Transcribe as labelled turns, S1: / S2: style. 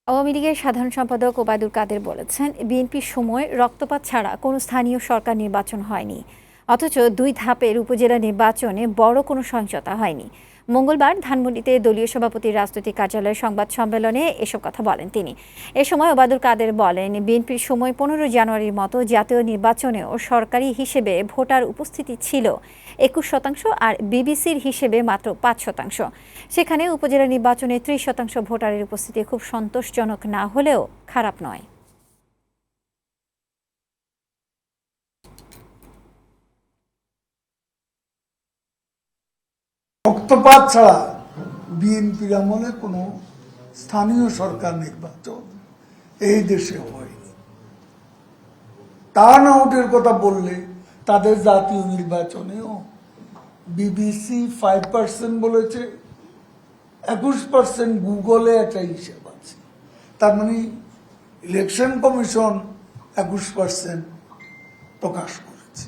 S1: আওয়ামী লীগের সাধারণ সম্পাদক ওবায়দুল কাদের বলেছেন, বিএনপির সময় রক্তপাত ছাড়া কোনো স্থানীয় সরকার নির্বাচন হয়নি, অথচ ২ ধাপের উপজেলা নির্বাচনে বড় কোনো সহিংসতা হয়নি। মঙ্গলবার ধানমন্ডিতে দলীয় সভাপতির রাজনৈতিক কার্যালয়ে সংবাদ সম্মেলনে এসব কথা বলেন তিনি। এ সময় ওবায়দুল কাদের বলেন, বিএনপির সময় ১৫ জানুয়ারির মতো জাতীয় নির্বাচনেও সরকারি হিসেবে ভোটার উপস্থিতি ছিল ২১% আর বিবিসির হিসেবে মাত্র ৫%। সেখানে উপজেলা নির্বাচনে ৩০% ভোটারের উপস্থিতি খুব সন্তোষজনক না হলেও খারাপ নয়।
S2: রক্তপাত ছাড়া বিএনপির আমলে কোনো স্থানীয় সরকার নির্বাচন এই দেশে হয়নি। টার্ন আউটের কথা বললে তাদের জাতীয় নির্বাচনেও বিবিসি 5% বলেছে, 21% গুগলে একটা হিসেব আছে। তার মানে ইলেকশন কমিশন 21% প্রকাশ করেছে।